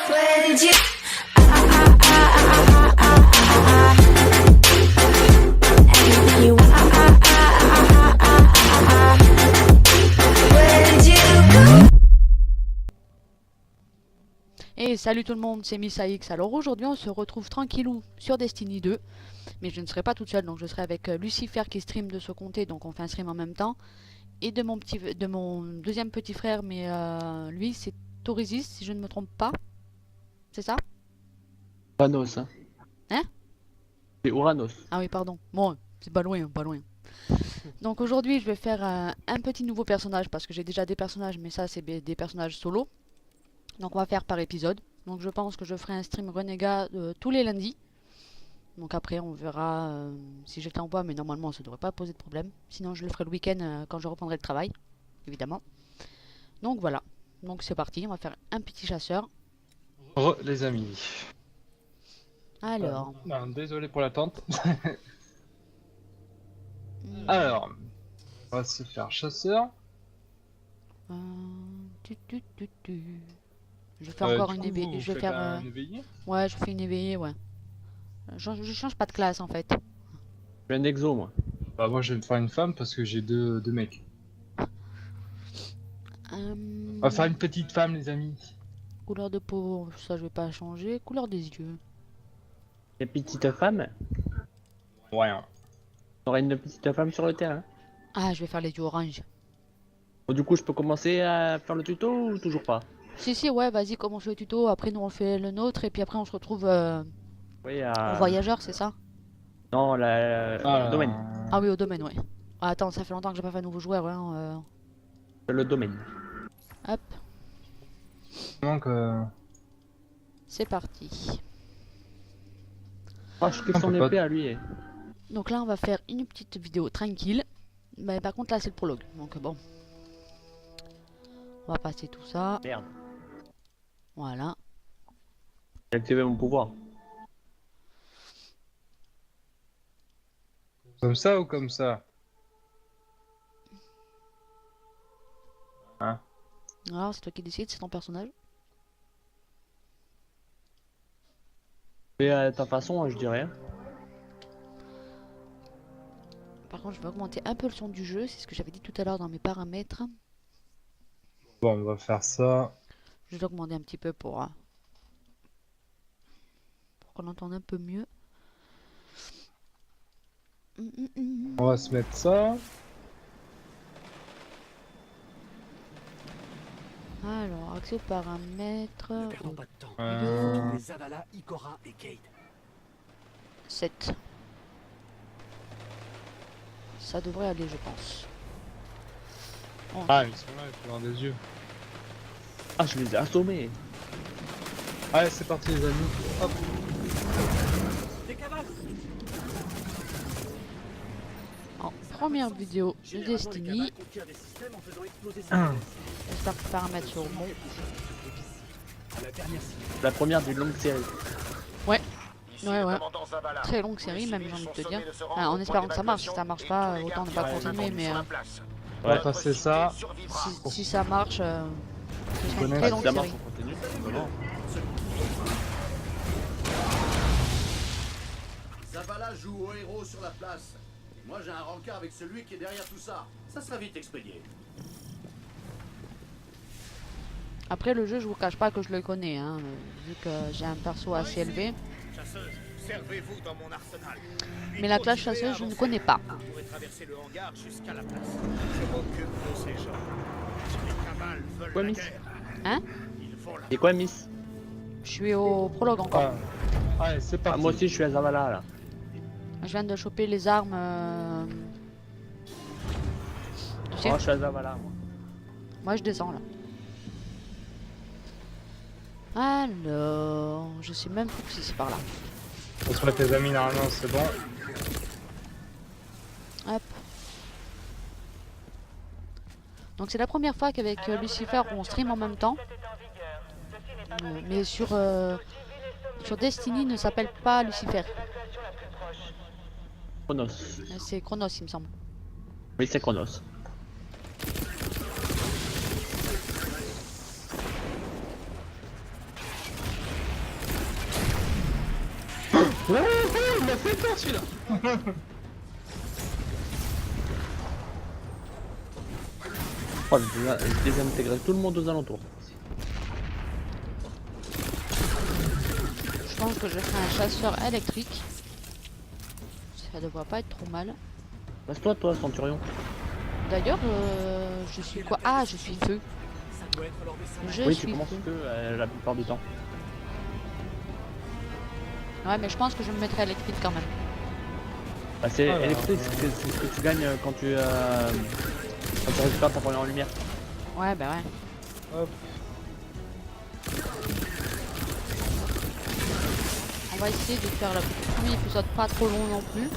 Where did you? Everything you want. Where did you go? Et salut tout le monde, c'est Miss AX. Alors aujourd'hui on se retrouve tranquillou sur Destiny 2. Mais je ne serai pas toute seule, donc je serai avec Lucifer qui stream de ce côté, donc on fait un stream en même temps. Et de mon deuxième petit frère, mais lui c'est Torisis si je ne me trompe pas. C'est ça? Uranos, hein. Hein? C'est Uranos. Ah oui, pardon. Bon, c'est pas loin, pas loin. Donc aujourd'hui je vais faire un petit nouveau personnage, parce que j'ai déjà des personnages, mais ça c'est des personnages solo. Donc on va faire par épisode. Donc je pense que je ferai un stream Renégat tous les lundis. Donc après on verra si j'ai le temps ou pas, mais normalement ça devrait pas poser de problème. Sinon je le ferai le week-end quand je reprendrai le travail, évidemment. Donc voilà, donc c'est parti, on va faire un petit chasseur. Les amis. Alors, Désolé pour l'attente. Alors, on va se faire chasseur. Je fais encore Du une coup, éveillée. vous Je vais faites faire. un éveillé. Ouais, je fais une éveillée, ouais. Je change pas de classe en fait. Je suis un exo, moi. Bah moi je vais me faire une femme parce que j'ai deux mecs. On va faire une petite femme les amis. Couleur de peau, ça je vais pas changer. Couleur des yeux. Les petites femmes. Ouais. On aura une petite femme sur le terrain. Ah, je vais faire les yeux orange. Bon, du coup, je peux commencer à faire le tuto ou toujours pas? Si, ouais, vas-y, commence le tuto. Après, nous on fait le nôtre et puis après on se retrouve Oui, au voyageur, c'est ça? Non, le domaine. Ah oui, au domaine, ouais. Ah, attends, ça fait longtemps que j'ai pas fait un nouveau joueur, hein. Le domaine. Hop, Donc c'est parti. Ah, je kiffe son On peut pas- épée à lui. Donc là, on va faire une petite vidéo tranquille. Mais par contre, là, c'est le prologue. Donc bon. On va passer tout ça. Merde. Voilà. J'ai activé mon pouvoir. comme ça ou comme ça. Alors, c'est toi qui décides, c'est ton personnage. Mais à ta façon, je dirais. Par contre, je vais augmenter un peu le son du jeu. C'est ce que j'avais dit tout à l'heure dans mes paramètres. Bon on va faire ça. Je vais augmenter un petit peu pour qu'on entende un peu mieux. On va se mettre ça. Alors, accès aux paramètres. Ne perdons pas de temps. Euh, Les Zavala, Ikora et Kate. 7. Ça devrait aller, je pense. Oh. Ah ils sont là, il faut avoir des yeux. Ah, je les ai assommés. Allez c'est parti les amis. Hop. Des cavales. En première vidéo de Généralement, les Destiny. cavales contiennent des systèmes en faisant exploser ces Ah. pièces. J'espère que les paramètres seront bons. À la dernière cible. La première d'une longue série. Ouais, très longue série même, j'ai envie de te dire. Enfin, en espérant que ça marche. Si ça marche pas, autant ne pas continuer. Mais On va passer ça. si ça marche, ce sera une connais, très si longue Ça marche, série. on continue. Vraiment. Zavala joue au héros sur la place. Et moi j'ai un rencard avec celui qui est derrière tout ça. Ça sera vite expédié. Après le jeu, je vous cache pas que je le connais, hein, vu que j'ai un perso assez élevé. Chasseuse, servez-vous dans mon arsenal. Mais la classe chasseuse, je ne connais pas. Vous pourrez traverser le hangar jusqu'à la place. Je m'occupe de ces gens. Les cavales veulent Ouais, la Miss. guerre. Hein? Ils vont la... Et quoi, Miss? Je suis au prologue encore. Ah. Allez c'est Ah, parti. moi aussi, je suis à Zavala là. Je viens de choper les armes. Tu sais, Oh, je suis à Zavala, moi. moi je descends là. Alors, je sais même plus si c'est par là. On se met les amis normalement c'est bon. Hop. Donc c'est la première fois qu'avec Lucifer on stream en même temps. Mais sur Destiny ne s'appelle pas Lucifer. Chronos. C'est Chronos il me semble. Oui, c'est Chronos. Il m'a fait peur celui-là. Oh, j'ai désintégré tout le monde aux alentours. Je pense que je ferai un chasseur électrique. Ça devrait pas être trop mal. Reste-toi, toi, Centurion. D'ailleurs, je suis quoi? Ah, je suis feu. Ça doit être leur dessin. Je Oui, tu suis commences feu. que la plupart du temps. Ouais, mais je pense que je me mettrai électrique quand même. Bah, c'est Ah, électrique, c'est ce que tu gagnes quand tu récupères ta première lumière. Ouais, bah ouais. Hop. On va essayer de faire le premier épisode pas trop long non plus.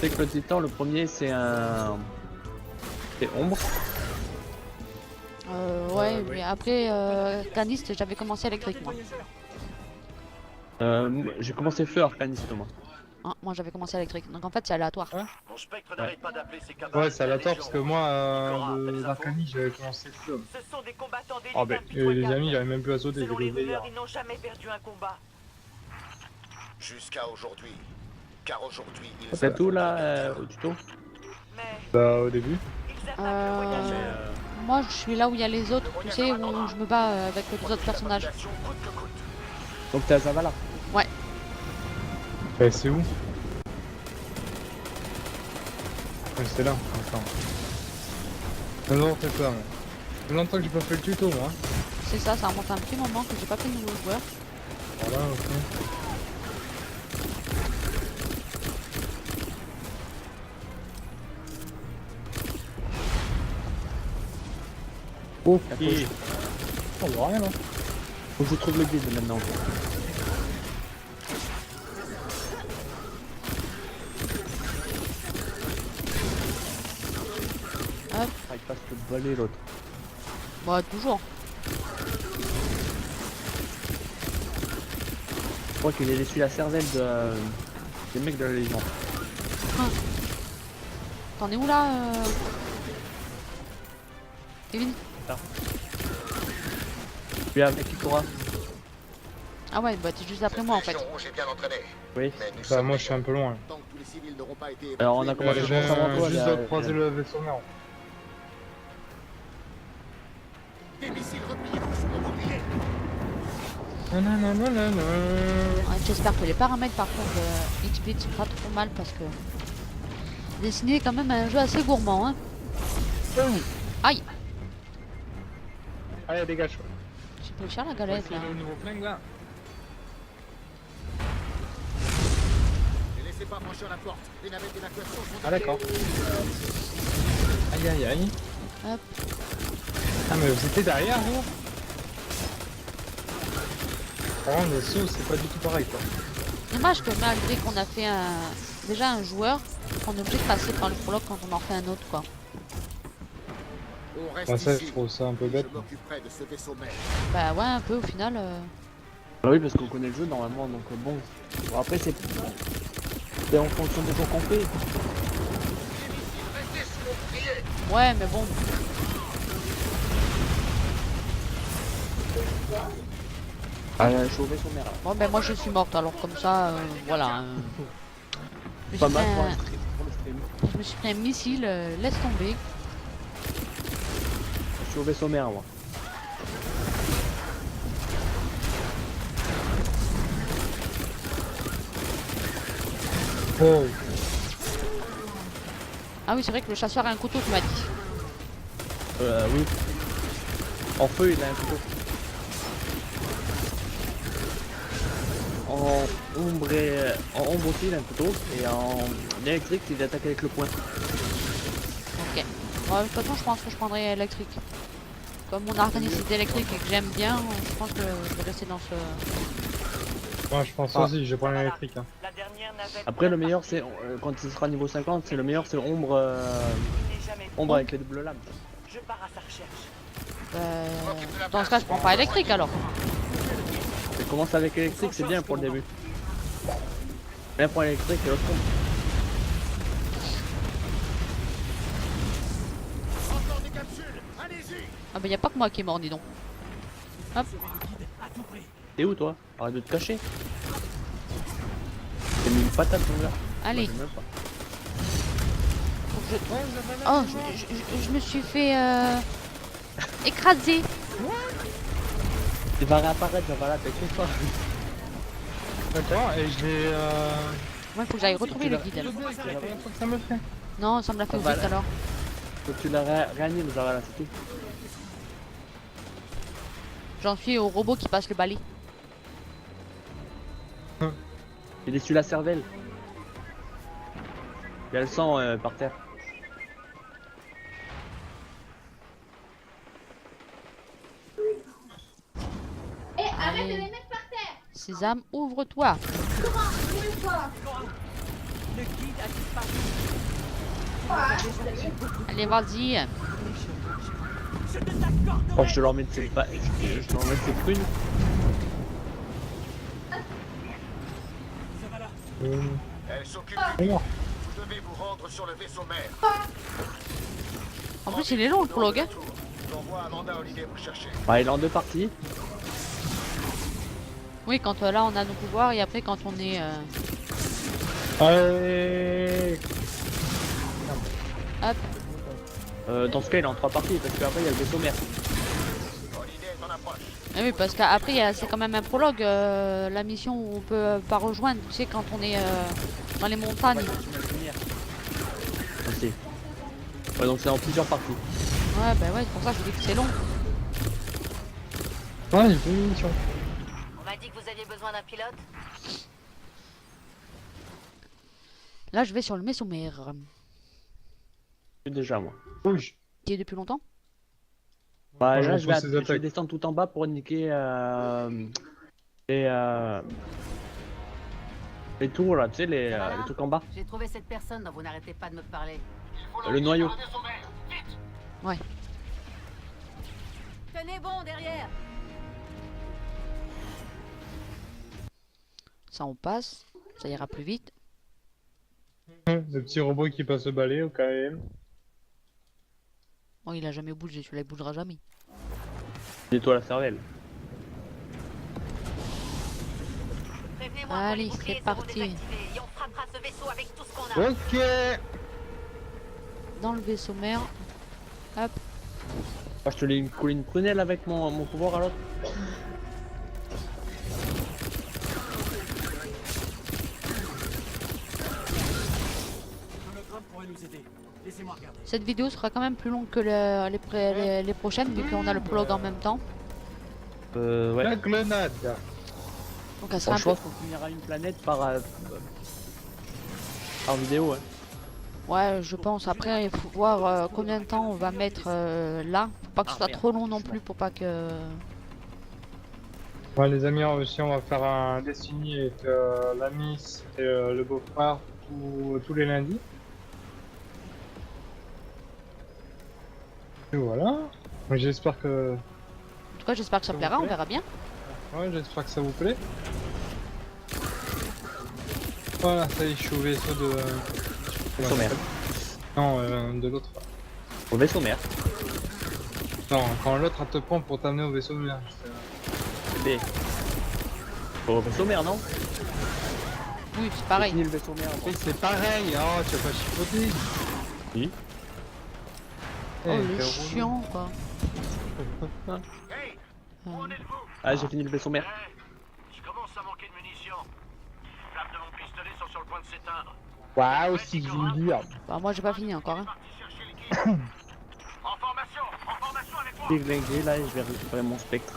Tu sais que le titan, le premier, c'est un... C'est ombre. Ouais, mais après, Caniste, j'avais commencé électrique moi. J'ai commencé feu arcaniste, moi. Hein, moi j'avais commencé électrique, donc en fait c'est aléatoire. Mon spectre n'arrête pas d'appeler ses camarades. Ouais, c'est aléatoire parce que moi, l'Arcanie, j'avais commencé le feu. Ce sont des combattants d'élite Oh, ben, les amis, j'avais même plus à sauter, Selon j'ai les oublié. rumeurs, ils n'ont jamais perdu un combat. Jusqu'à aujourd'hui. Car aujourd'hui, ils C'est tout là, au tuto. Mais Bah, au début. ils attaquent le voyageur. Moi je suis là où il y a les autres, tu sais, où je me bats avec les autres personnages. Donc t'es à Zavala. Bah, c'est où? Ouais, c'est là, attends. Non, fais ça, moi. Ça fait longtemps que j'ai pas fait le tuto, moi. C'est ça, ça remonte un petit moment que j'ai pas fait de nouveaux joueurs. Voilà, ok. Oh, Et... On voit rien, là. faut que je trouve le guide maintenant. Hop, Ah, il passe le balai l'autre. bah toujours. Je crois qu'il a déçu la cervelle des mecs de la Légion. T'en es où là Kevin? Puis avec Ikora. Ah ouais, bah t'es juste après moi en fait. J'ai bien entraîné. Oui. Mais nous Bah, sommes moi, je suis un peu loin. tant que tous les civils n'auront pas été Alors on a évacués, commencé Ouais, je pense avant toi. juste là, de croiser le vaisseau mère. des missiles, repliez-vous sur nos boucliers. Nananana. Ouais, j'espère que les paramètres par contre de XSplit sont pas trop mal parce que Destiny est quand même un jeu assez gourmand hein. Aïe! Allez, dégage. J'ai pris cher la Ouais, galette c'est là. le nouveau flingue, là. Ne laissez pas franchir la porte. Les navettes d'évacuation sont Ah, d'accord. Aïe, aïe, aïe. Hop. Ah, mais vous étiez derrière, vous? Par contre, le saut, c'est pas du tout pareil, quoi. Dommage que malgré qu'on a fait déjà un joueur, on est obligé de passer par le prologue quand on en fait un autre quoi. On reste Bah, ça, ici. je trouve ça un peu bête. Je m'occuperai de ce vaisseau mère. Bah ouais un peu au final. Bah oui, parce qu'on connaît le jeu normalement, donc bon. Bon, après c'est en fonction des jours qu'on fait. Ouais mais bon. Ah, je suis au vaisseau mère là. Bon ben moi je suis morte alors comme ça voilà. Je me Pas suis mal pris pour, un- pour le stream. je me suis pris un missile, laisse tomber. Je suis au vaisseau mère moi. Oh, Ah oui c'est vrai que le chasseur a un couteau tu m'as dit. Oui. En feu il a un couteau. En ombre aussi il a un couteau. Et en électrique il attaque avec le poing. Ok. Ouais, de toute façon je pense que je prendrai électrique. Comme mon arcaniste est électrique et que j'aime bien, je pense que je vais rester dans ce... moi, je pense Ah. aussi, je vais prendre l'électrique. Hein. La dernière navette Après le meilleur c'est quand il sera niveau 50, c'est le meilleur c'est ombre n'est jamais ombre avec les doubles lames. Je pars à sa recherche. Dans ce cas je prends pas électrique alors. Tu commences avec électrique, c'est bien pour le début. Bien pour l'électrique et l'autre ombre. Encore des capsules. À Allez-y. Ah bah y a pas que moi qui est mort, dis donc. Hop. T'es où toi? Arrête de te cacher. T'as mis une patate mon gars. Allez. Moi, j'aime même pas. Faut que Oh, je me suis fait écraser. Tu vas réapparaître, ça va là, t'inquiète pas. D'accord, et je l'ai. Moi, il faut que j'aille retrouver le guide. C'est la première fois que ça me fait. Non, ça me l'a fait Ah, vite voilà. alors. Faut que tu l'as réanimé, ça va là, c'est tout. J'en suis au robot qui passe le balai. J'ai déçu la cervelle. Il y a le sang par terre. Allez. Sésame, ouvre-toi. Le guide a disparu. Allez, vas-y. Je te t'accorde. Oh, je te leur mets de ses pas. Je te leur mets de ses prunes. Elle s'occupe Oh non. Vous devez vous rendre sur le vaisseau mère. En plus, il est long le prologue. Hein. J'envoie Amanda Olivier vous chercher. Ouais, il est en deux parties. Oui, quand là on a nos pouvoirs et après quand on est. Allez. Hop. Dans ce cas, il est en trois parties parce qu'après, il y a le vaisseau mère. Olivier est en approche. Ah oui, parce qu'après c'est quand même un prologue. La mission où on peut pas rejoindre, tu sais, quand on est dans les montagnes. Aussi. Ouais, donc c'est en plusieurs parties. Ouais, bah ouais, c'est pour ça que je dis que c'est long. Ouais, il fait une mission. On m'a dit que vous aviez besoin d'un pilote. Là, je vais sur le messomère. Déjà, moi. Rouge. Qui est depuis longtemps. Bah, Moi, là, je je vais, reçois ses je vais attaques. descendre tout en bas pour niquer les tours là, tu sais, les trucs en bas. J'ai trouvé cette personne dont vous n'arrêtez pas de me parler. Le noyau. Ouais. Tenez bon derrière. Ça, on passe. Ça ira plus vite. Le petit robot qui passe le balai au KM. Oh, il a jamais bougé, celui-là il bougera jamais. Nettoie la cervelle. Prévenez-moi quand Allez, les boucliers c'est seront parti. désactivés et on frappera ce vaisseau avec tout ce qu'on a. Ok. Dans le vaisseau mère. Hop. Moi, je te l'ai collé une prunelle avec mon pouvoir à l'autre. L'hologramme pourrait nous aider. Laissez-moi regarder. Cette vidéo sera quand même plus longue que les prochaines, vu qu'on a le prologue en même temps. Ouais. La grenade. Donc elle sera Franchement, un je pense qu'on finira une planète par vidéo, hein. peu... Ouais, je pense. Après, il faut voir combien de temps on va mettre là. Faut pas que ce soit trop long non plus, pour pas que... Ouais, les amis, aussi, on va faire un Destiny avec la Miss et le beau-frère tous les lundis. Et voilà. J'espère que... En tout cas, j'espère que ça Ça vous plaira, on plaît verra bien. Ouais, j'espère que ça vous plaît. Voilà, ça y est, je suis au vaisseau de... Vaisseau mère. Non, de l'autre. Au vaisseau mère. Non, quand l'autre te prend pour t'amener au vaisseau mère. B. Au vaisseau mère, non? Oui, c'est J'ai pareil. fini le vaisseau mère. Et c'est pareil, oh, tu vas pas chipoter. Oui. Oh, Eh, le t'es relou. chiant, quoi. Hey, où en êtes-vous? Ah, j'ai fini le vaisseau mère. Je commence à manquer de munitions. Les flammes de mon pistolet sont sur le point de s'éteindre. Waouh, si je vous le dire. Bah, moi, j'ai pas fini encore. Hein. Parti chercher les guides. En formation avec moi. Déglingué là et je vais récupérer mon spectre.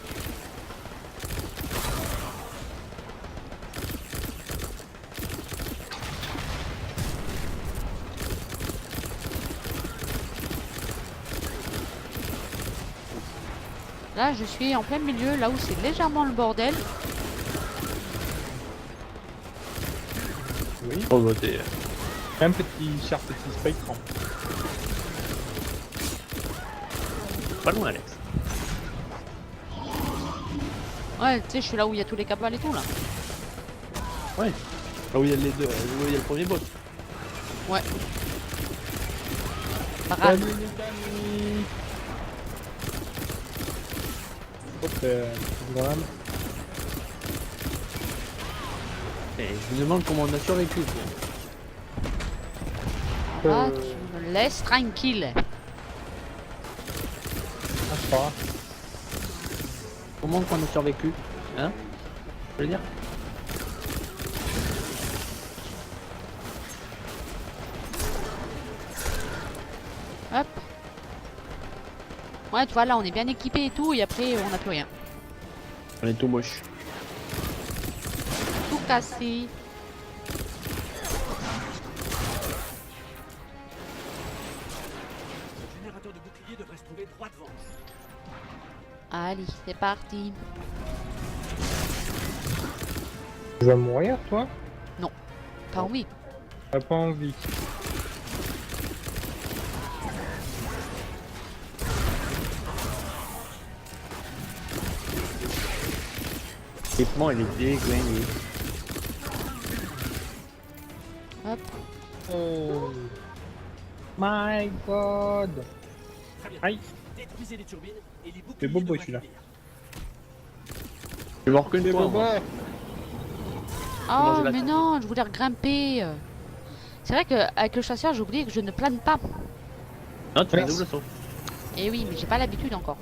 Là, je suis en plein milieu, là où c'est légèrement le bordel. Oui. Oh, bah t'es. Un petit cher petit spectre. Pas loin, Alex. Ouais, tu sais, je suis là où il y a tous les cabales et tout, là. Ouais. Là où il y a les deux, là où il y a le premier boss. Ouais. Parade. Salut les amis. Hop, grenade. Et je me demande comment on a survécu. Là, tu me laisses tranquille. Ah, c'est pas grave. Comment qu'on a survécu? Hein? Je veux dire? Hop. Ouais, tu vois, là, on est bien équipé et tout, et après, on n'a plus rien. On est tout moche. Tout cassé. Le générateur de bouclier devrait se trouver droit devant. Allez, c'est parti. Tu vas mourir, toi? T'as envie? T'as pas envie. L'équipement il est déglingué. Hop. Oh my god. Très bien. Aïe. Détruisez les turbines et les boucliers C'est beau, devraient celui-là. cuire. Je vais mort qu'une C'est fois. bon, moi. Oh, j'ai la mais tête. non, je voulais grimper. C'est vrai qu'avec le chasseur, j'ai oublié que je ne plane pas. Non, tu fais Merci. double saut. Et oui, mais j'ai pas l'habitude encore.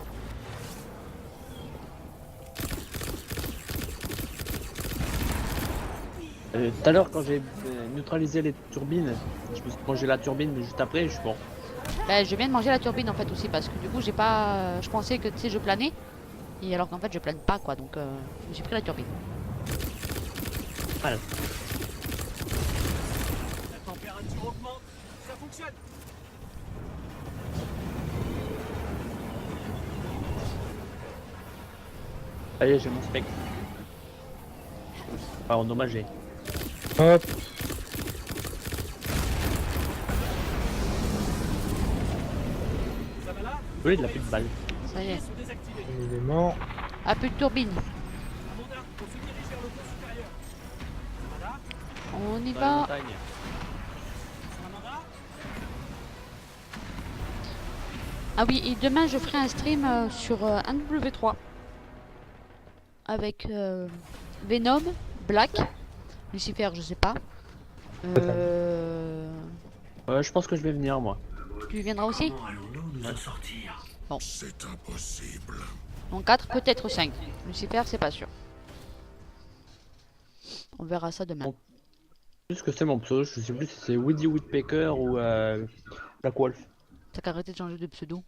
Tout à l'heure, quand j'ai neutralisé les turbines, je me suis mangé la turbine, mais juste après, je suis bon. Bah, je viens de manger la turbine en fait aussi parce que du coup j'ai pas, je pensais que tu sais je planais et alors qu'en fait je plane pas quoi, donc j'ai pris la turbine. Voilà. La température augmente. Ça fonctionne. Ça y est, j'ai mon spec. Pas endommagé. Hop. Ça va là? Oui, il a plus de balles. Ça y est. Sont désactivés. Il est mort. Ah, plus de turbine. Amanda, on se dirige vers le pont supérieur. Amanda? On y Dans la va. montagne. Amanda? Ah oui, et demain je ferai un stream sur un W3 avec Venom, Black, Lucifer, je sais pas. Je pense que je vais venir, moi. Tu viendras aussi? Comment allons-nous nous en sortir? C'est impossible. Donc 4, peut-être 5. Lucifer, c'est pas sûr. On verra ça demain. Bon. Je sais ce que c'est mon pseudo, je sais plus si c'est Woody Woodpecker ou Black Wolf. T'as qu'à arrêter de changer de pseudo.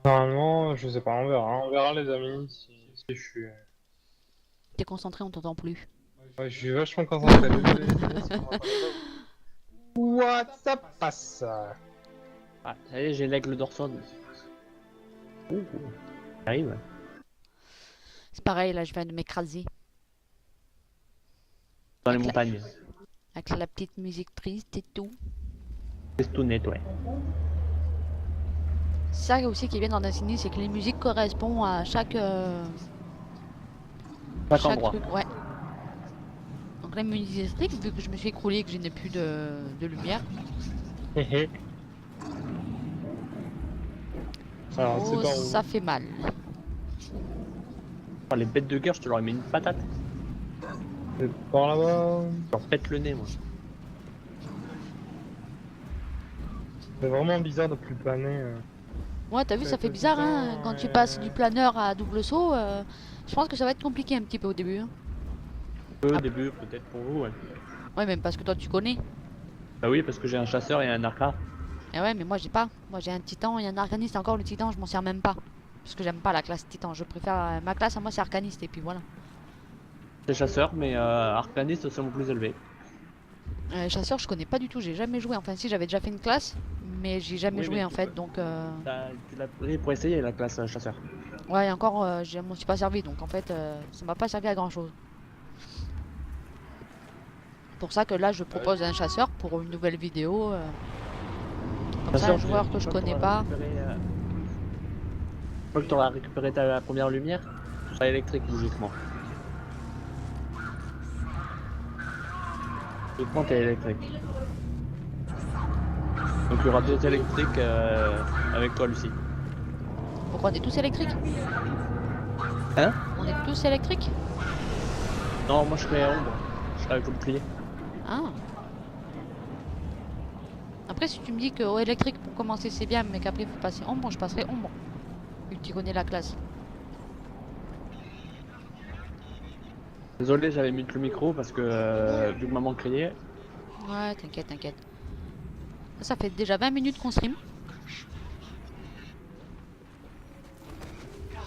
Normalement, je sais pas, on verra. On verra les amis si je suis. T'es concentré, on t'entend plus. Ouais, je suis vachement concentré. Désolé. What ça passe? Ah, ça y est, j'ai l'aigle d'Orson. Ouh, ça arrive. C'est pareil, là je viens de m'écraser. Dans les Avec la- montagnes. Avec la petite musique triste et tout. C'est tout net, ouais. Ça aussi qui est bien dans Destiny, c'est que les musiques correspondent à chaque Chaque endroit. truc, ouais. Donc la musique électrique, vu que je me suis écroulé et que je n'ai plus de lumière. Alors, Oh, c'est par où? ça fait mal. Oh, les bêtes de guerre, je te leur ai mis une patate. C'est par là-bas. Je leur pète le nez, moi. C'est vraiment bizarre de plus planer. Ouais, t'as vu, ça fait tout bizarre, le hein, temps, quand tu passes du planeur à double saut. Je pense que ça va être compliqué un petit peu au début. Hein. Au début, peut-être pour vous, ouais. Ouais, même parce que toi tu connais. Bah oui, parce que j'ai un chasseur et un arca. Et ouais, mais moi j'ai pas. Moi j'ai un titan et un arcaniste. Encore le titan, je m'en sers même pas. Parce que j'aime pas la classe titan. Je préfère. Ma classe à moi c'est arcaniste et puis voilà. C'est chasseur, mais arcaniste, c'est mon plus élevé. Chasseur, je connais pas du tout. J'ai jamais joué. Enfin, si j'avais déjà fait une classe, mais j'ai jamais Oui, joué mais en tu fait. peux- Donc, Tu l'as pris pour essayer la classe chasseur. ouais, encore, je m'en suis pas servi. Donc en fait, ça m'a pas servi à grand chose. Pour ça que là, je propose un chasseur pour une nouvelle vidéo. Comme ça, un joueur que je connais pas. Une fois que tu auras récupéré ta première lumière, tu seras électrique logiquement. Logiquement, t'es électrique. Donc il y aura deux électriques avec toi, Lucie. Pourquoi on est tous électriques? Hein? On est tous électriques? Non, moi je serais ombre. Je serais avec le bouclier. Ah. Après, si tu me dis que au électrique pour commencer c'est bien, mais qu'après il faut passer ombre, je passerai ombre. Vu que tu connais la classe. Désolé, j'avais mis le micro parce que vu que maman criait. Ouais, t'inquiète, t'inquiète. Ça fait déjà 20 minutes qu'on stream.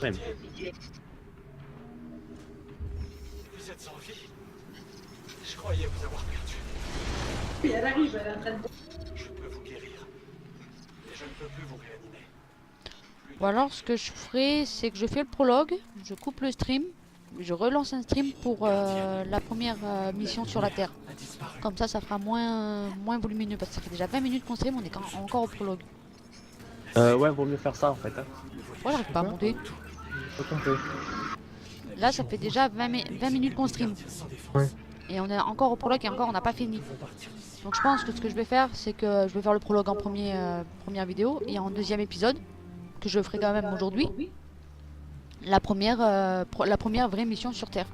Même. Vous êtes en vie. Je croyais vous avoir perdu. Puis elle arrive, elle est en train de... Je peux vous guérir. Mais je ne peux plus vous réanimer. Ou alors ce que je ferai, c'est que je fais le prologue, je coupe le stream, je relance un stream pour la première mission sur la Terre. Comme ça, ça fera moins volumineux parce que ça fait déjà 20 minutes qu'on stream, on est encore au prologue. Ouais, vaut mieux faire ça en fait. Hein. Ouais, j'arrive pas à monter. Pas compris. Là, ça fait déjà 20 minutes qu'on stream. Ouais. Et on est encore au prologue et encore on n'a pas fini. Donc je pense que ce que je vais faire, c'est que je vais faire le prologue en première vidéo et en deuxième épisode, que je ferai quand même aujourd'hui, la première vraie mission sur Terre.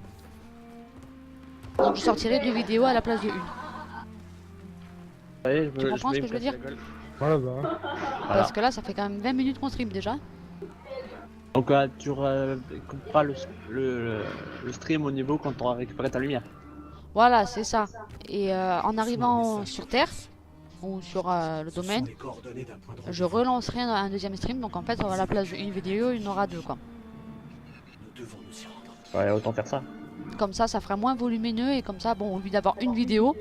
Donc je sortirai 2 vidéos à la place de une. Allez, Tu comprends ce que je veux dire? Voilà, bah. Voilà. Parce que là, ça fait quand même 20 minutes qu'on stream déjà. Donc tu couperas le stream au niveau quand tu auras récupéré ta lumière. Voilà, c'est ça. Et en arrivant sur Terre, ou sur le domaine, Les coordonnées d'un point de je relancerai un deuxième stream. Donc en fait, à la place d'une vidéo, il y en aura 2 quoi. Nous devons nous y rendre. Ouais, autant faire ça. Comme ça fera moins volumineux et comme ça, bon, au lieu d'avoir une vidéo,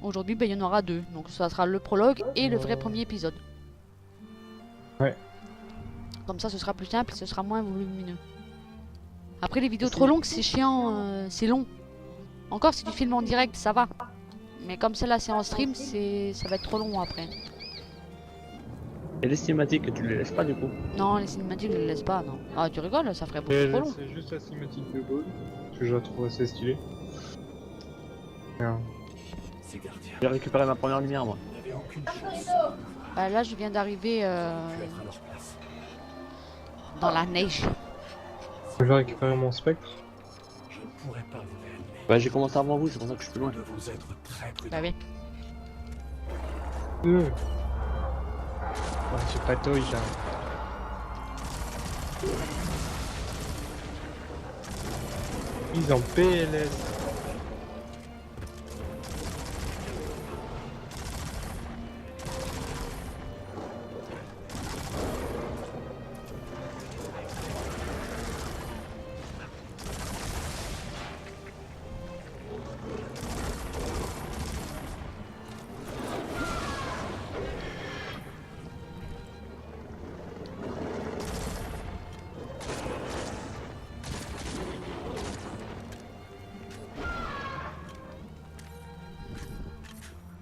aujourd'hui, ben, il y en aura 2. Donc ça sera le prologue et le vrai premier épisode. Ouais. Comme ça, ce sera plus simple et ce sera moins volumineux. Après, les vidéos trop longues, c'est chiant, c'est long. Encore si tu filmes en direct, ça va. Mais comme celle-là, c'est en stream, ça va être trop long après. Et les cinématiques, tu les laisses pas du coup. Non, les cinématiques, je les laisse pas, non. Ah, tu rigoles, ça ferait beaucoup Et trop là, long. c'est juste la cinématique de Ball, que je la trouve assez stylée. Merde. Ces gardiens J'ai récupéré ma première lumière moi. n'avaient aucune chance Bah, là, je viens d'arriver de mettre à leur place. dans la neige. Je vais récupérer mon spectre. Je ne pourrais pas vous réanimer. Bah j'ai commencé avant vous, c'est pour ça que je suis plus Nous loin. devons être très prudents. Bah oui. Ouais, c'est patouille là. Ils en PLS.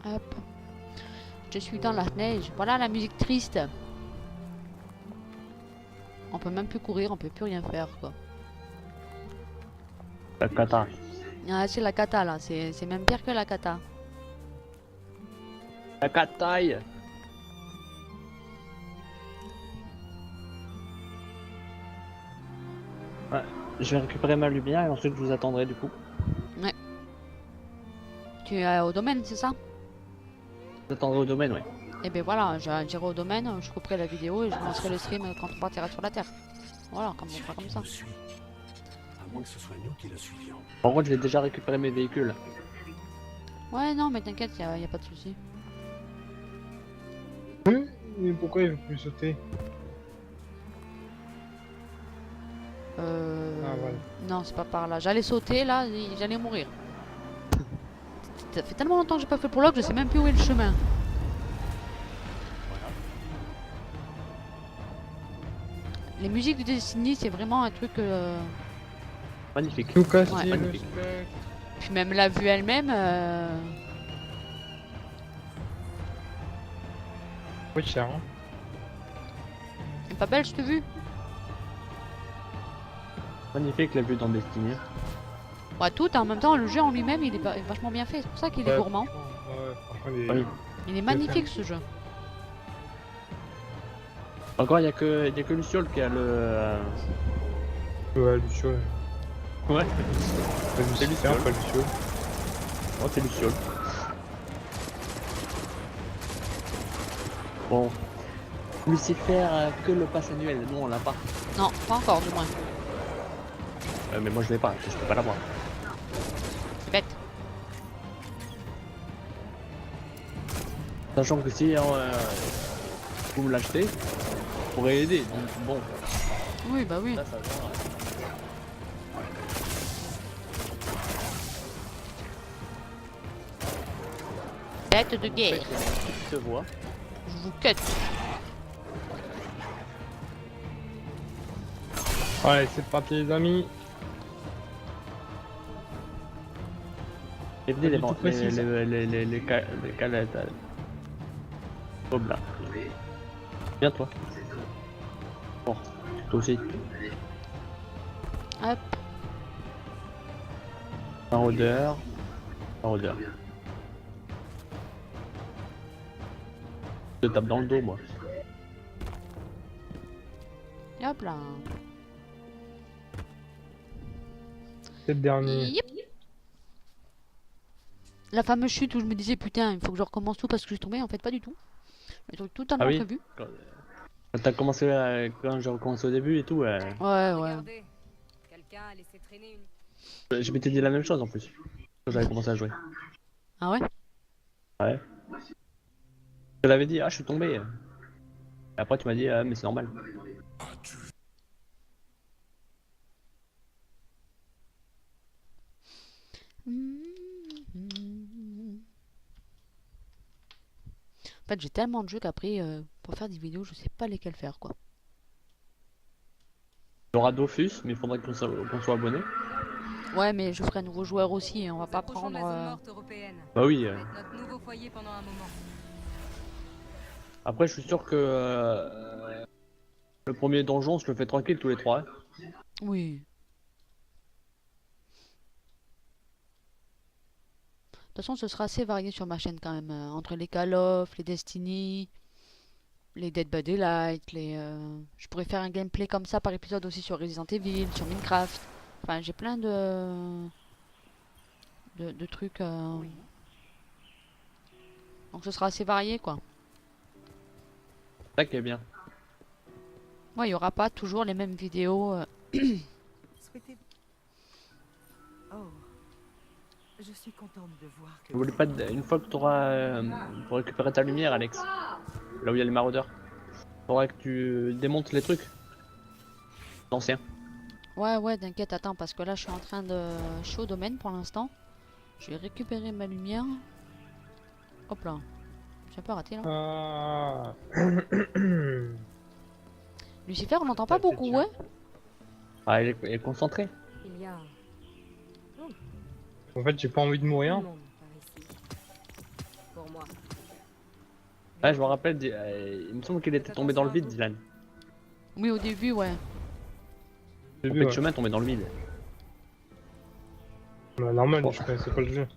Hop. Je suis dans la neige. Voilà la musique triste. On peut même plus courir, on peut plus rien faire quoi. La cata. Ah, c'est la kata là, c'est même pire que la kata. La cataille. Ouais, je vais récupérer ma lumière et ensuite je vous attendrai du coup. Tu es au domaine, c'est ça? Je vous attendrai au domaine, ouais. Et ben voilà, j'irai au domaine, je couperai la vidéo et je lancerai le stream quand on partira sur la Terre. Voilà, comme on fera comme ça. Nous suit. À moins que ce soit nous qui le suivions. Par contre, j'ai déjà récupéré mes véhicules. Ouais, non, mais t'inquiète, y a pas de souci. Mais pourquoi il veut plus sauter? Ah, voilà. Non, c'est pas par là. J'allais sauter là, j'allais mourir. Ça fait tellement longtemps que j'ai pas fait le prologue, je sais même plus où est le chemin. Les musiques du Destiny, c'est vraiment un truc. Magnifique. Tout cassé Ouais. le Magnifique. spectre. Puis même la vue elle-même. Oui, cher. Hein. Elle est pas belle, je t'ai vu. Magnifique la vue dans Destiny. Ouais, tout en même temps, le jeu en lui-même, il est vachement bien fait. C'est pour ça qu'il est Ouais, gourmand. Ouais, franchement, il est... Oui. Il est magnifique ce jeu. Encore, il y a que Luciole qui a le. Ouais, Lucio. Ouais. C'est Lucien, pas Lucio. Oh, c'est Luciole. Bon. Lucifer a que le pass annuel, nous on l'a pas. Non, pas encore du moins. Mais moi je l'ai pas, je peux pas l'avoir. C'est bête. Sachant que si vous me l'achetez, vous pourrez aider. Donc bon, Oui, bah oui. là ça va. Bête de guerre. Tu te vois. Je vous cut. Allez, c'est parti les amis. Et venez les tout précis, ça. les calettes. Hop là. Viens toi. Bon, toi aussi. Hop. Un rôdeur. Un rôdeur. Je te tape dans le dos moi. Et hop là. C'est le dernier. Yep. La fameuse chute où je me disais putain, il faut que je recommence tout parce que je suis tombé, en fait pas du tout. Le truc totalement Ah oui. prévu. Quand t'as commencé quand j'ai recommencé au début et tout, Ouais, ouais. Quelqu'un a laissé traîner une... je m'étais dit la même chose en plus. Quand j'avais commencé à jouer. Ah ouais? Ouais. Je l'avais dit, ah je suis tombé. Et après tu m'as dit, ah mais c'est normal. En fait, j'ai tellement de jeux qu'après, pour faire des vidéos, je sais pas lesquels faire quoi. Il y aura Dofus, mais il faudrait qu'on soit abonné. Ouais, mais je ferai un nouveau joueur aussi et on va pas prendre. Bah oui. Notre nouveau foyer pendant un moment. Après je suis sûr que le premier donjon je le fais tranquille tous les trois. Hein. Oui. De toute façon, ce sera assez varié sur ma chaîne quand même. Entre les Call of, les Destiny, les Dead by Daylight, je pourrais faire un gameplay comme ça par épisode aussi sur Resident Evil, sur Minecraft. Enfin, j'ai plein de trucs. Donc ce sera assez varié quoi. Ça qui est bien. Moi, il y aura pas toujours les mêmes vidéos. Oh, je suis contente de voir que... Vous voulez pas une fois que tu auras pour récupérer ta lumière, Alex, là où il y a les maraudeurs, faudra que tu démontes les trucs anciens. Ouais, t'inquiète, attends, parce que là, je suis en train de... Je suis au domaine pour l'instant. Je vais récupérer ma lumière. Hop là. J'ai un peu raté là. Ah. Lucifer, on n'entend pas beaucoup, ouais? Ah, elle est concentrée. Il y a En fait, j'ai pas envie de mourir. un monde par ici. Pour moi. Ah, je me rappelle, il me semble qu'il était tombé dans le vide, Dylan. Oui, au début, ouais. Le Ouais. chemin tombé dans le vide. Bah, normal, je connaissais pas le jeu.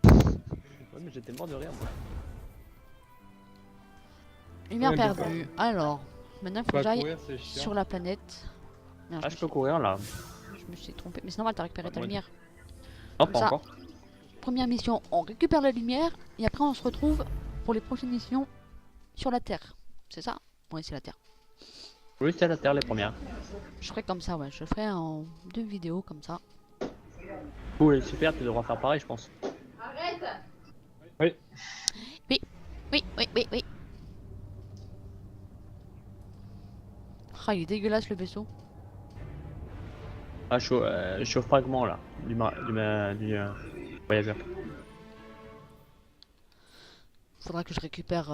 Ouais, mais j'étais mort de rire, moi. Lumière Ouais, perdue. Alors, maintenant, il faut que Pas j'aille courir, c'est chiant. sur la planète. Merde, Ah, je peux courir là. je me suis trompé. Mais c'est normal, t'as récupéré ta Ouais. lumière. Non, pas Ça. encore. Première mission, on récupère la lumière et après on se retrouve pour les prochaines missions sur la Terre. C'est ça? Ouais, c'est la Terre. Oui, c'est à la terre les premières. Je ferai comme ça, ouais. Je ferai en 2 vidéos comme ça. Cool, super, tu devras faire pareil, je pense. Oui, oui, oui, oui, oui. Ah, il est dégueulasse le vaisseau. Ah, je suis au fragment là, du voyageur. Faudra que je récupère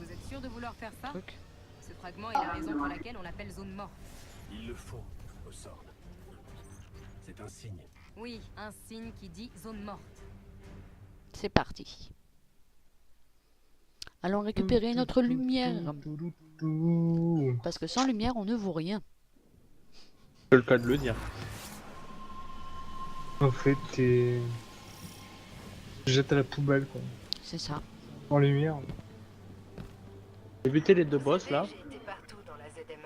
Vous êtes sûr de vouloir faire ça? truc. Ce fragment est la raison pour laquelle on l'appelle zone morte. Il le faut, au sort. C'est un signe. Oui, un signe qui dit zone morte. C'est parti. Allons récupérer notre lumière. Parce que sans lumière, on ne vaut rien. C'est le cas de le dire. En fait, t'es... Jette à la poubelle, quoi. C'est ça. En lumière. J'ai buté les deux boss là. J'étais partout dans la ZM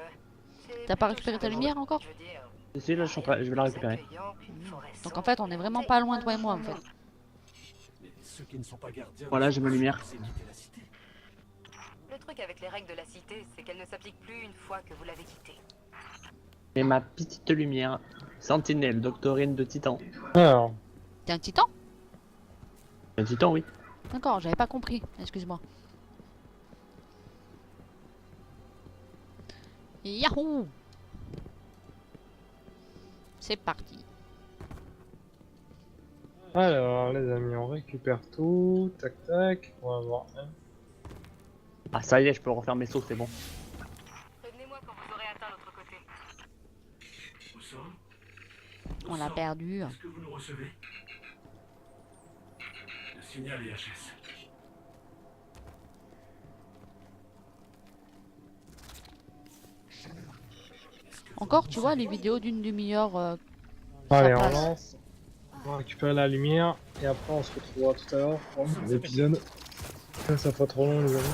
T'as pas récupéré ta lumière encore? Si, là, je vais la récupérer. Donc en fait, on est vraiment pas loin, toi et moi, en fait. Ceux qui ne sont pas gardiens. Voilà, j'ai ma lumière. C'est quitter la cité. Le truc avec les règles de la cité, c'est qu'elles ne s'appliquent plus une fois que vous l'avez quittée. Et ma petite lumière. Sentinelle, doctorine de titan. Alors, T'es un titan? Un titan, oui. D'accord, j'avais pas compris, excuse-moi. Yahoo! C'est parti. alors les amis, on récupère tout. Tac tac. On va voir. Ah, ça y est, je peux refaire mes sauts, c'est bon. Prévenez-moi quand vous aurez atteint l'autre côté. Où ça? On l'a perdu. Est-ce que vous nous recevez? Le signal IHS. Encore, tu vois, les vidéos d'une demi-heure. Allez, on passe. lance. On va récupérer la lumière. Et après, on se retrouvera tout à l'heure pour l'épisode. Ça fera trop long, les amis.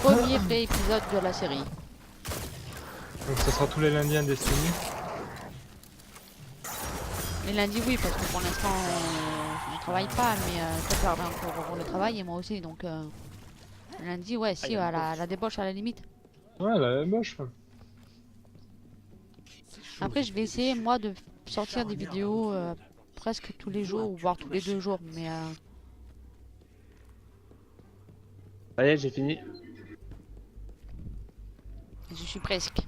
Premier vrai épisode de la série. Donc, ça sera tous les lundis en Destiny. Les lundis, oui, parce que pour l'instant, je travaille pas, mais ça permet encore le travail et moi aussi. Donc, lundi, ouais, si, à la débauche à la limite. Ouais, la moche. Après, je vais essayer, moi, de sortir des vidéos presque tous les jours, voire tous les 2 jours, mais Ça y est, j'ai fini. je suis presque.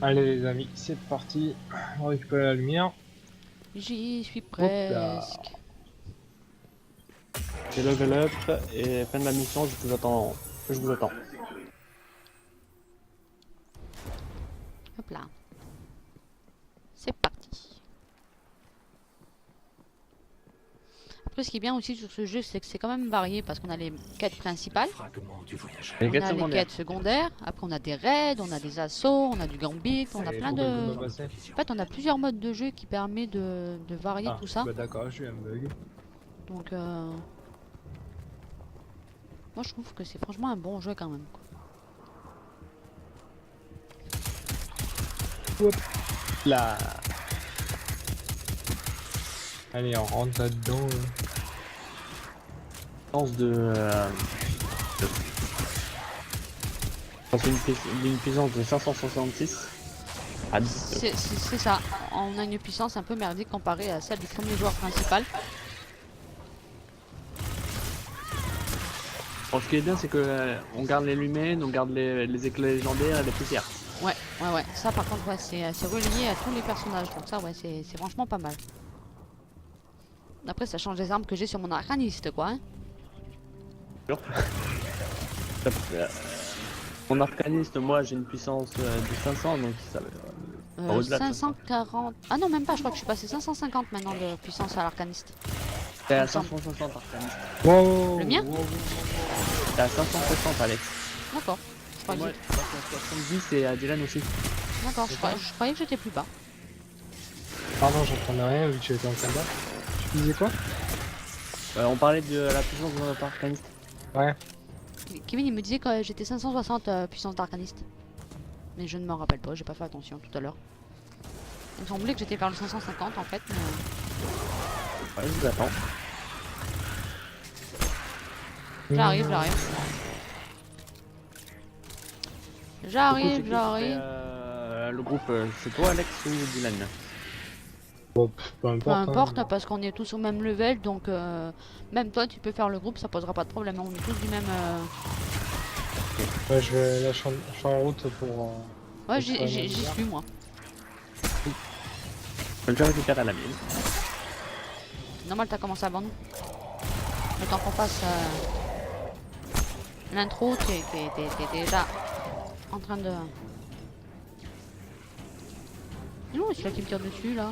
Allez, les amis, c'est parti. On va récupérer la lumière. J'y suis là. presque. J'ai level up et fin de la mission, je vous attends. Je vous attends. Hop là. C'est parti. Après, ce qui est bien aussi sur ce jeu, c'est que c'est quand même varié parce qu'on a les quêtes principales, Fragment du voyageur. Les on quêtes a les secondaires. quêtes secondaires, après on a des raids, on a des assauts, on a du gambit, on a Allez, plein faut de... que je me passe. En fait, on a plusieurs modes de jeu qui permettent de varier Ah, tout ça. bah d'accord, je suis un bug. Donc, moi je trouve que c'est franchement un bon jeu quand même, quoi. Là. Allez, on rentre là-dedans. Chance de passer d'une puissance de 566 à 10. C'est ça, on a une puissance un peu merdique comparée à celle du premier joueur principal. Bon, ce qui est bien, c'est que on garde les lumens, on garde les éclats légendaires et les poussières. Ouais, ça par contre, ouais, c'est relié à tous les personnages, donc ça, ouais, c'est franchement pas mal. Après, ça change des armes que j'ai sur mon arcaniste, quoi. Hein. Sûr. Mon arcaniste, moi, j'ai une puissance de 500, donc ça va. Au-delà de 540... Ah non, même pas, je crois que je suis passé 550 maintenant de puissance à l'arcaniste. T'es à 560 arcaniste. Wow, Le mien T'es à 560, Alex. D'accord. Moi, moi, c'est à 70 et à Dylan aussi. D'accord, je croyais que j'étais plus bas. Pardon, j'entendais rien vu que j'étais en combat. Tu disais quoi? On parlait de la puissance de notre arcaniste. Ouais. Kevin, il me disait que j'étais 560 puissance d'arcaniste. Mais je ne m'en rappelle pas, j'ai pas fait attention tout à l'heure. Il me semblait que j'étais vers le 550 en fait, mais... Ouais, je vous attends. J'arrive. Du coup, c'est qui J'arrive. qui fait, le groupe, c'est toi, Alex ou Dylan? Bon, peu importe. Peu importe, hein. parce qu'on est tous au même level, donc même toi tu peux faire le groupe, ça posera pas de problème, on est tous du même... Ouais, là, je suis en route pour... Ouais, pour j'y faire j'y ma suis moi. Je vais le faire récupérer à la mienne. Normal, t'as commencé avant nous. Le temps qu'on fasse l'intro, t'es déjà en train de... Non, c'est là qui me tire dessus là.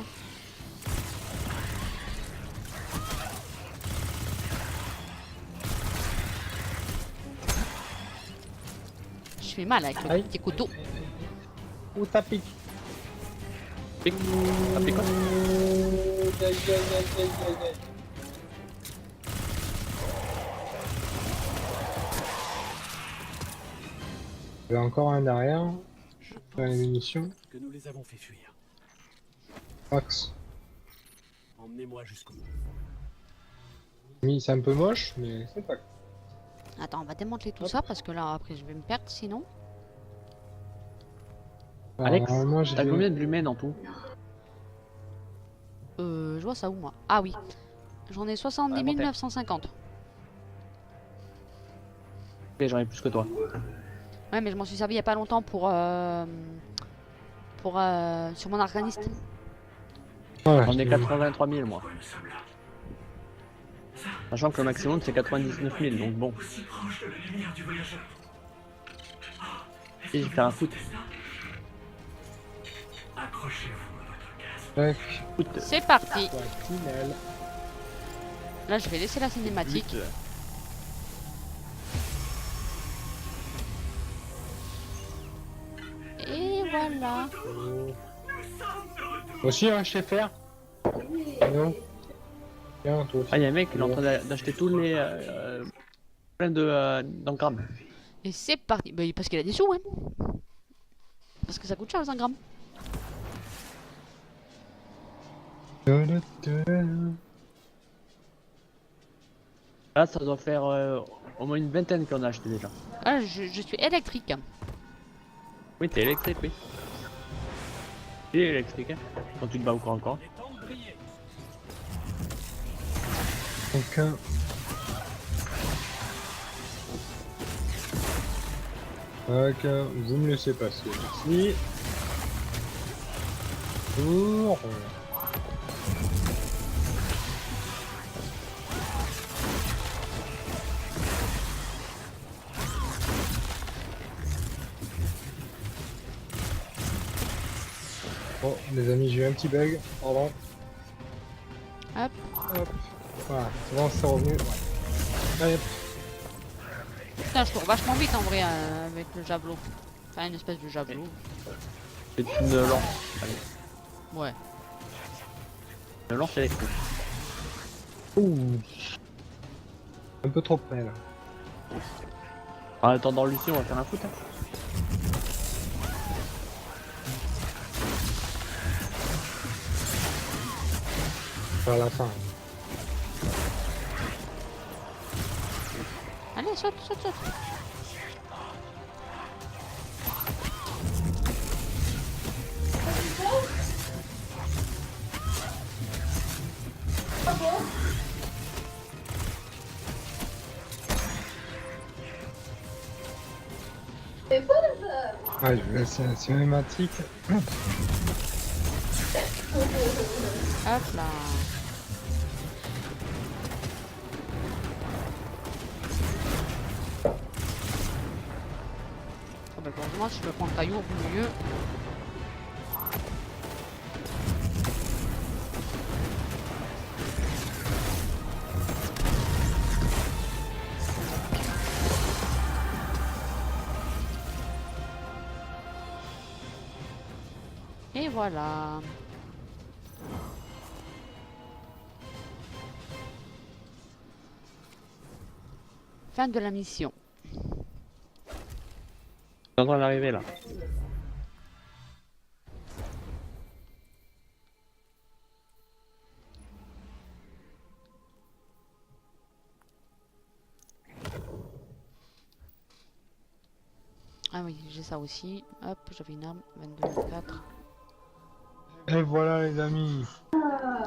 Je fais mal avec le Aïe. petit couteau. Où t'as piqué? Pique. Ah, pique quoi? Il y a encore un derrière. Je Dans les munitions. que nous les avons fait fuir. Max. Emmenez-moi jusqu'au bout. Oui, c'est un peu moche, mais c'est pas. Attends, on va démanteler tout ça parce que là après je vais me perdre sinon. Alors, Alex, normalement, j'ai t'as combien de lumens en tout? Je vois ça où moi? Ah oui. J'en ai 70 Ouais, bon, 950. Ok, j'en ai plus que toi. Ouais, mais je m'en suis servi il y a pas longtemps pour sur mon arcaniste. Ouais, J'en ai 83 000 moi. Sachant que le maximum c'est 99 000, donc bon. Et je vais faire un foot. Tac. Foot. C'est parti. Ouais, tunnel. Là je vais laisser la cinématique. But. Et voilà. Toi aussi, hein, je sais faire. Non. Tiens, toi aussi. Ah, y'a un mec, il est en train d'acheter tous les. Plein d'engrammes. Et c'est parti. Bah, parce qu'il a des sous, hein. Parce que ça coûte cher les engrammes. Là, ça doit faire au moins une vingtaine qu'on a acheté déjà. Ah, je suis électrique. Oui, t'es électrique, oui. Il est électrique, hein. Quand tu te bats au corps encore. Aucun. Ok, vous me laissez passer. Merci. Bonjour. Bon, les amis, j'ai eu un petit bug. Pardon. Hop. Hop. Voilà, c'est bon, c'est revenu. Allez. Putain, je cours vachement vite en vrai avec le javelot. Enfin, une espèce de javelot. C'est une lance. Allez. Ouais. Une lance électrique. Ouh. Un peu trop près là. En attendant Lucie, on va faire un foot. Hein. Vers la fin. Allez, saute, saute, saute. Ouais, je vais laisser la cinématique. Hop là. Oh bah heureusement si je me prends le caillou au milieu. Et voilà. Fin de la mission. C'est en train d'arriver là. Ah oui, j'ai ça aussi. Hop, j'avais une arme. 22, 24. Et voilà les amis.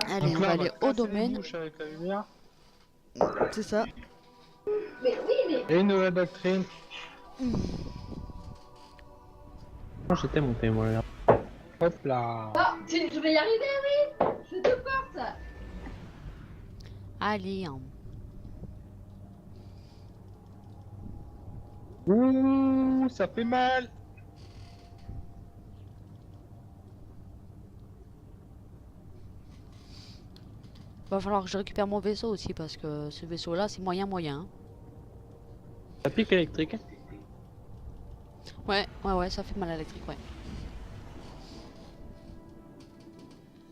Allez, Donc on là, va aller au casser les domaine. bouches avec la lumière. C'est ça. Et une nouvelle doctrine. Oh, j'étais monté moi là. Hop là. Je vais y arriver, oui. Je te porte. Allez, hein. Ouh, ça fait mal. Va falloir que je récupère mon vaisseau aussi parce que ce vaisseau là c'est moyen. Hein. Ça pique électrique. Hein. Ouais, ça fait mal à l'électrique, ouais.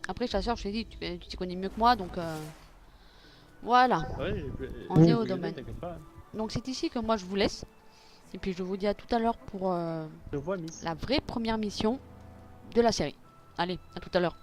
Après, je t'assure, je t'ai dit, tu t'y connais mieux que moi, donc voilà. Ouais, On est au j'ai- domaine. t'inquiète pas. Donc c'est ici que moi je vous laisse. Et puis je vous dis à tout à l'heure pour Je vois, Miss. la vraie première mission de la série. Allez, à tout à l'heure.